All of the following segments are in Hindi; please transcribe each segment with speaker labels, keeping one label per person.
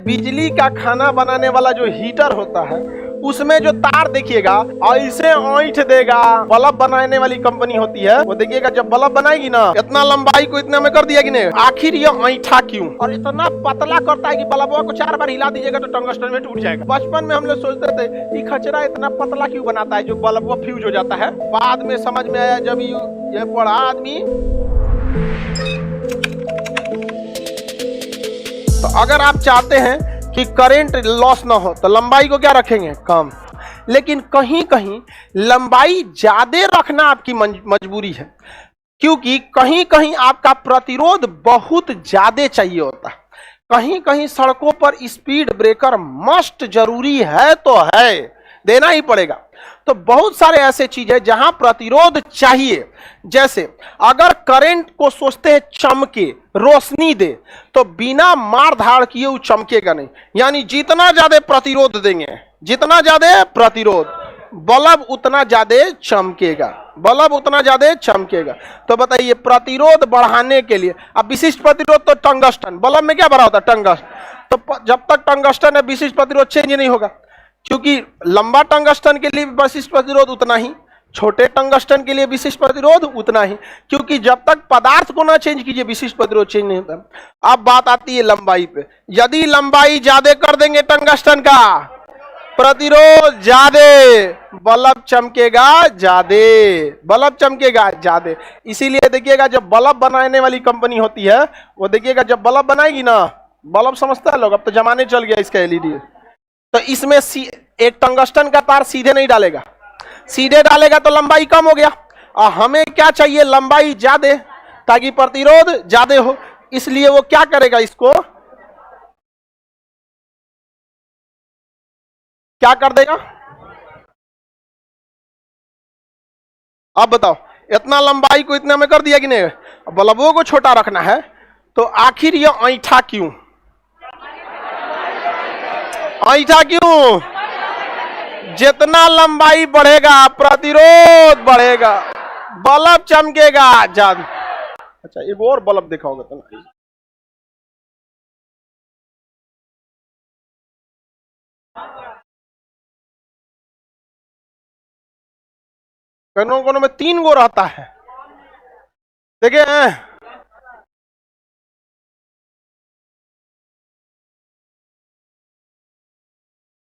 Speaker 1: बिजली का खाना बनाने वाला जो हीटर होता है उसमें जो तार देखिएगा ऐसे ऐंठ देगा। बल्ब बनाने वाली कंपनी होती है, वो देखिएगा जब बल्ब बनाएगी ना इतना लंबाई को इतना में कर दिया कि नहीं, आखिर ये ऐंठा क्यों और इतना पतला करता है कि बल्बों को 4 बार हिला दीजिएगा तो टंगस्टन में टूट जाएगा। बचपन में हम लोग सोचते थे कि खचरा इतना पतला क्यों बनाता है जो बल्ब वो फ्यूज हो जाता है। बाद में समझ में आया जब ये पढ़ा आदमी। तो अगर आप चाहते हैं कि करंट लॉस ना हो तो लंबाई को क्या रखेंगे, कम। लेकिन कहीं कहीं लंबाई ज्यादा रखना आपकी मजबूरी है, क्योंकि कहीं कहीं आपका प्रतिरोध बहुत ज्यादा चाहिए होता है। कहीं कहीं सड़कों पर स्पीड ब्रेकर मस्ट जरूरी है, तो है, देना ही पड़ेगा। तो बहुत सारे ऐसे चीज है जहां प्रतिरोध चाहिए। जैसे अगर करंट को सोचते हैं चमके, रोशनी दे, तो बिना मार धाड़ किए वो चमकेगा नहीं। यानी जितना ज्यादा प्रतिरोध देंगे, जितना ज्यादा प्रतिरोध, बल्ब उतना ज्यादा चमकेगा, बल्ब उतना ज्यादा चमकेगा। तो बताइए प्रतिरोध बढ़ाने के लिए अब विशिष्ट प्रतिरोध तो टंगस्टन, बल्ब में क्या भरा होता है, टंगस्टन। तो जब तक टंगस्टन है विशिष्ट प्रतिरोध चेंज नहीं होगा, क्योंकि लंबा टंगस्टन के लिए विशिष्ट प्रतिरोध उतना ही, छोटे टंगस्टन के लिए विशिष्ट प्रतिरोध उतना ही, क्योंकि जब तक पदार्थ को ना चेंज कीजिए विशिष्ट प्रतिरोध चेंज नहीं होता। अब बात आती है लंबाई पे। यदि लंबाई ज्यादा कर देंगे टंगस्टन का, प्रतिरोध ज्यादा, बल्ब चमकेगा ज्यादा, बल्ब चमकेगा ज्यादा। इसीलिए देखिएगा जब बल्ब बनाने वाली कंपनी होती है, वो देखिएगा जब बल्ब बनाएगी ना, बल्ब समझता है लोग, अब तो जमाने चल गया इसका एलईडी, तो इसमें एक टंगस्टन का तार सीधे नहीं डालेगा, सीधे डालेगा तो लंबाई कम हो गया। और हमें क्या चाहिए, लंबाई ज्यादा, ताकि प्रतिरोध ज्यादा हो। इसलिए वो क्या करेगा, इसको क्या कर देगा। अब बताओ, इतना लंबाई को इतना में कर दिया कि नहीं, बल्बों को छोटा रखना है, तो आखिर ये ऐंठा क्यों, ऐंठा क्यों। जितना लंबाई बढ़ेगा प्रतिरोध बढ़ेगा, बल्ब चमकेगा ज्यादा। अच्छा एक और बल्ब देखा होगा तो कौनों कौनों में 3 गो रहता है, देखिए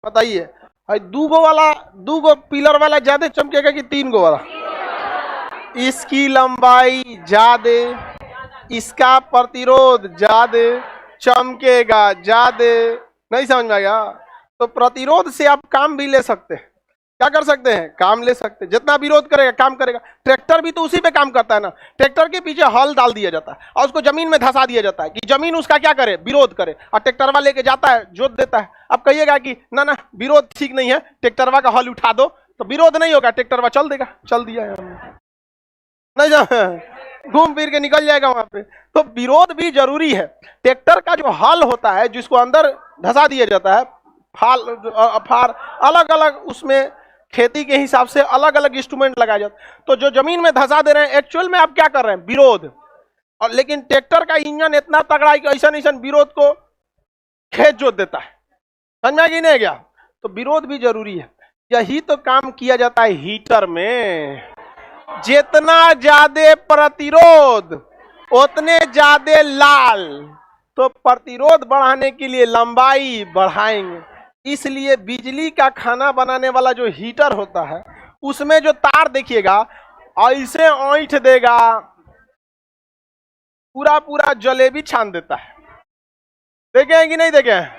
Speaker 1: बताइए, 2 गो वाला, 2 गो पिलर वाला ज्यादा चमकेगा कि 3 गो वाला। इसकी लंबाई ज्यादा, इसका प्रतिरोध ज्यादा, चमकेगा ज्यादा। नहीं समझ में आया। तो प्रतिरोध से आप काम भी ले सकते हैं। क्या कर सकते हैं, काम ले सकते हैं। जितना विरोध करेगा काम करेगा। ट्रैक्टर भी तो उसी पे काम करता है ना। ट्रैक्टर के पीछे हल डाल दिया जाता है और उसको जमीन में धंसा दिया जाता है कि जमीन उसका क्या करे, विरोध करे, और ट्रैक्टरवा लेके जाता है, जोत देता है। अब कहिएगा कि ना ना विरोध ठीक नहीं है, ट्रैक्टरवा का हल उठा दो, तो विरोध नहीं होगा, ट्रैक्टरवा चल देगा, चल दिया है नहीं जा, घूम फिर के निकल जाएगा वहां पे। तो विरोध भी जरूरी है। ट्रैक्टर का जो हल होता है जिसको अंदर धंसा दिया जाता है, फार अलग अलग, उसमें खेती के हिसाब से अलग अलग इंस्ट्रूमेंट लगाए जाते। तो जो जमीन में धंसा दे रहे हैं, एक्चुअल में आप क्या कर रहे हैं, विरोध। और लेकिन ट्रैक्टर का इंजन इतना तगड़ा है कि ऐसा ऐसा विरोध को खेत जोत देता है। समझ में कि नहीं गया। तो विरोध भी जरूरी है। यही तो काम किया जाता है हीटर में। जितना ज्यादा प्रतिरोध उतने ज्यादा लाल। तो प्रतिरोध बढ़ाने के लिए लंबाई बढ़ाएंगे। इसलिए बिजली का खाना बनाने वाला जो हीटर होता है उसमें जो तार देखिएगा ऐसे ऐंठ देगा, पूरा पूरा जलेबी छान देता है। देखे हैं कि नहीं देखे हैं,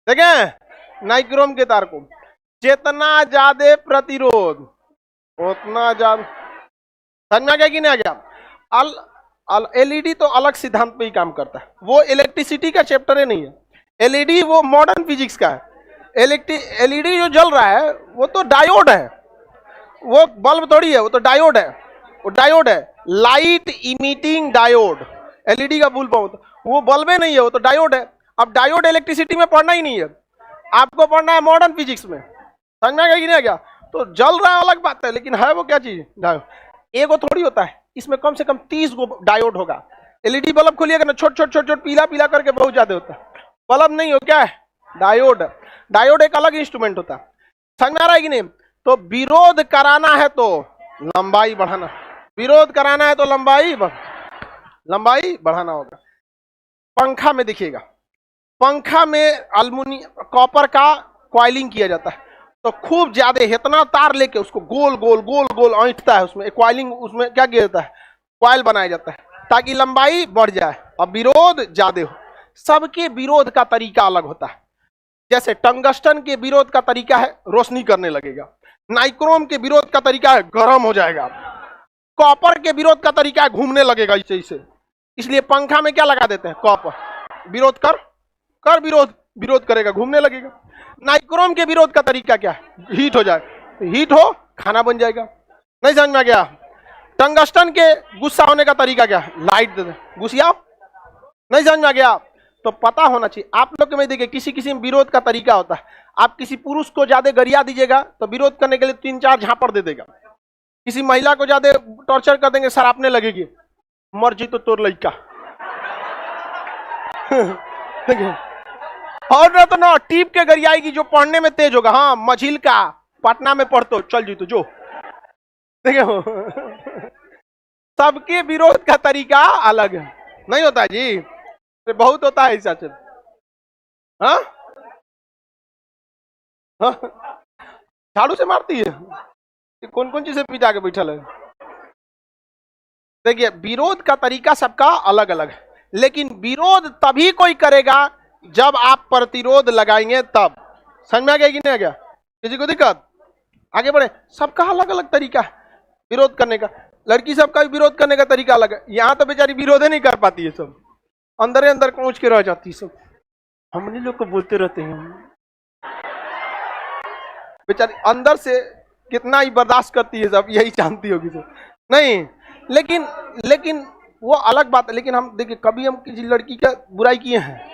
Speaker 1: देखे हैं नाइक्रोम के तार को। जितना ज्यादा प्रतिरोध उतना ज्यादा, समझ में आ गया कि नहीं आ गया। एलईडी तो अलग सिद्धांत पे ही काम करता है, वो इलेक्ट्रिसिटी का चैप्टर ही नहीं है। एलईडी वो मॉडर्न फिजिक्स का है। एलईडी जो जल रहा है वो तो डायोड है, वो बल्ब थोड़ी है, वो तो डायोड है, वो डायोड है, लाइट इमिटिंग डायोड। एलईडी का फुल फॉर्म वो बल्बे नहीं है, वो तो डायोड है। अब डायोड इलेक्ट्रिसिटी में पढ़ना ही नहीं है, आपको पढ़ना है मॉडर्न फिजिक्स में। समझ में आ गया कि नहीं आ गया। तो जल रहा है अलग बात है, लेकिन है वो क्या चीज, डायोड। एगो थोड़ी होता है, इसमें कम से कम 30 गो डायोड होगा। एलईडी बल्ब खोलिएगा ना, छोट छोट छोट छोट पीला पीला करके बहुत ज्यादा होता है। बल्ब नहीं हो, क्या है? डायोड। डायोड एक अलग इंस्ट्रूमेंट होता है। समझ में आ रहा है कि नहीं? तो विरोध कराना है तो लंबाई बढ़ाना, विरोध कराना है तो लंबाई बढ़ाना होगा। पंखा में देखिएगा, पंखा में अल्युमिनियम कॉपर का कॉइलिंग किया जाता है, तो खूब ज्यादा इतना तार लेके उसको गोल गोल गोल गोल ऐंठता है, उसमें कॉइलिंग, उसमें क्या किया जाता है? कॉइल बनाया जाता है ताकि लंबाई बढ़ जाए और विरोध ज्यादा हो। सबके विरोध का तरीका अलग होता है। जैसे टंगस्टन के विरोध का तरीका है रोशनी करने लगेगा, नाइक्रोम के विरोध का तरीका है गर्म हो जाएगा, कॉपर के विरोध का तरीका है घूमने लगेगा इसे इसे। इसलिए पंखा में क्या लगा देते हैं? कॉपर, विरोध कर विरोध करेगा, घूमने लगेगा। नाइक्रोम के विरोध का तरीका क्या है? हीट हो जाए, हीट हो खाना बन जाएगा। नहीं समझ में आ गया? टंगस्टन के गुस्सा होने का तरीका क्या है? लाइट दे दे, गुस्सियाओ। नहीं समझ में आ गया? तो पता होना चाहिए आप लोग के में। देखिए किसी किसी में विरोध का तरीका होता है। आप किसी पुरुष को ज्यादा गरिया दीजिएगा तो विरोध करने के लिए 3-4 झापड़ दे देगा। किसी महिला को ज्यादा टॉर्चर कर देंगे, सरापने लगेगी, मर्जी तो तोर लड़का। और ना तो ना टीप के गरियाएगी जो पढ़ने में तेज होगा। हाँ, मझिल का पटना में पढ़तो, चल जी तो जो। देखो सबके विरोध का तरीका अलग है, नहीं होता जी? बहुत होता है ऐसा। चल हाँ, झाड़ू से मारती है, कौन कौन चीज से पिटा के बैठल है। देखिए विरोध का तरीका सबका अलग अलग है, लेकिन विरोध तभी कोई करेगा जब आप प्रतिरोध लगाएंगे तब। समझ में आ गया कि नहीं आ गया? किसी को दिक्कत? आगे बढ़े। सबका अलग अलग तरीका है विरोध करने का। लड़की सबका भी विरोध करने का तरीका अलग है। यहाँ तो बेचारी विरोध ही नहीं कर पाती है, सब अंदर अंदर पहुंच के रह जाती है। सब हमने लोग को बोलते रहते हैं, बेचारी अंदर से कितना ही बर्दाश्त करती है, सब यही जानती होगी सब। नहीं, लेकिन वो अलग बात है। लेकिन हम देखिए कभी हम किसी लड़की का बुराई किए हैं?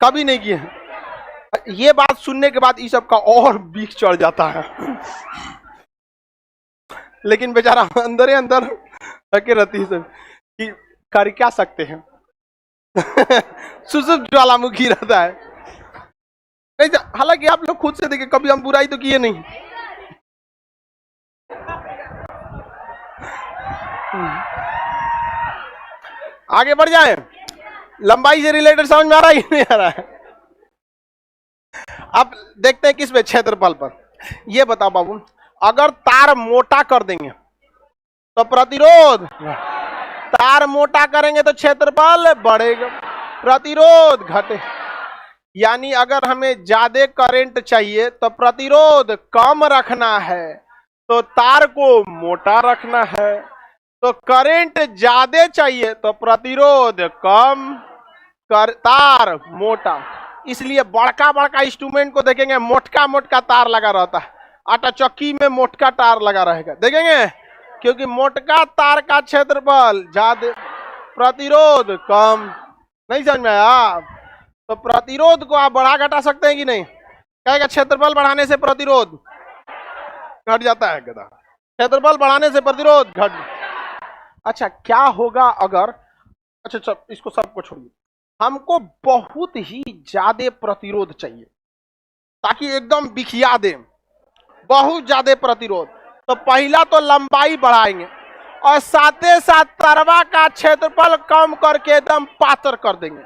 Speaker 1: कभी नहीं किए हैं। ये बात सुनने के बाद ये सब का और बीख चढ़ जाता है। लेकिन बेचारा अंदर ही अंदर रखे रहती है सब कि कर क्या सकते हैं। सुसुप्त ज्वालामुखी रहता है। नहीं, हालांकि आप लोग खुद से देखिए कभी हम बुराई तो किए नहीं। आगे बढ़ जाए। लंबाई से रिलेटेड समझ में आ रहा है कि नहीं आ रहा है? अब देखते हैं किस पे? क्षेत्रफल पर। ये बताओ बाबू, अगर तार मोटा कर देंगे तो प्रतिरोध, तार मोटा करेंगे तो क्षेत्रफल बढ़ेगा, प्रतिरोध घटे। यानी अगर हमें ज्यादा करंट चाहिए तो प्रतिरोध कम रखना है, तो तार को मोटा रखना है। तो करंट ज्यादा चाहिए तो प्रतिरोध कम, तार मोटा। इसलिए बड़का बड़का इंस्ट्रूमेंट को देखेंगे मोटका मोटका तार लगा रहता है। आटा चक्की में मोटका तार लगा रहेगा, देखेंगे, क्योंकि मोटका तार का क्षेत्रफल ज्यादा, प्रतिरोध कम। नहीं समझ में आया? तो प्रतिरोध को आप बढ़ा घटा सकते हैं कि नहीं? कहेगा क्षेत्रफल बढ़ाने से प्रतिरोध घट जाता है, कहता क्षेत्रफल बढ़ाने से प्रतिरोध घट। अच्छा क्या होगा अगर, अच्छा इसको सबको छोड़िए, हमको बहुत ही ज्यादा प्रतिरोध चाहिए ताकि एकदम बिखिया दे, बहुत ज्यादा प्रतिरोध। तो पहला तो लंबाई बढ़ाएंगे और साथ साथ तरवा का क्षेत्रफल कम करके एकदम पातर कर देंगे,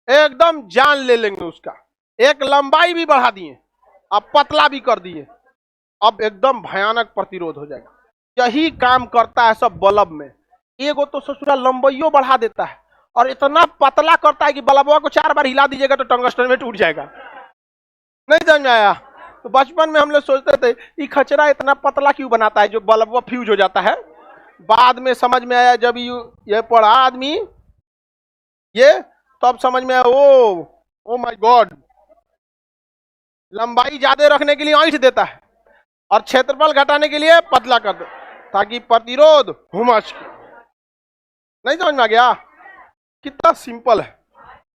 Speaker 1: एकदम जान ले लेंगे उसका। एक लंबाई भी बढ़ा दिए, अब पतला भी कर दिए, अब एकदम भयानक प्रतिरोध हो जाएगा। यही काम करता है सब बल्ब में। एगो तो ससुरा लंबाइयों बढ़ा देता है और इतना पतला करता है कि बल्बवा को 4 बार हिला दीजिएगा तो टंगस्टन में टूट जाएगा। नहीं समझ में आया? तो बचपन में हम लोग सोचते थे ये खचरा इतना पतला क्यों बनाता है जो बल्बवा फ्यूज हो जाता है। बाद में समझ में आया, जब ये पढ़ा आदमी ये, तब समझ में आया, ओ माय गॉड, लंबाई ज्यादा रखने के लिए ऐंठ देता है और क्षेत्रफल घटाने के लिए पतला कर दे ताकि प्रतिरोध हुमस। नहीं समझ में आ गया? कितना सिंपल है।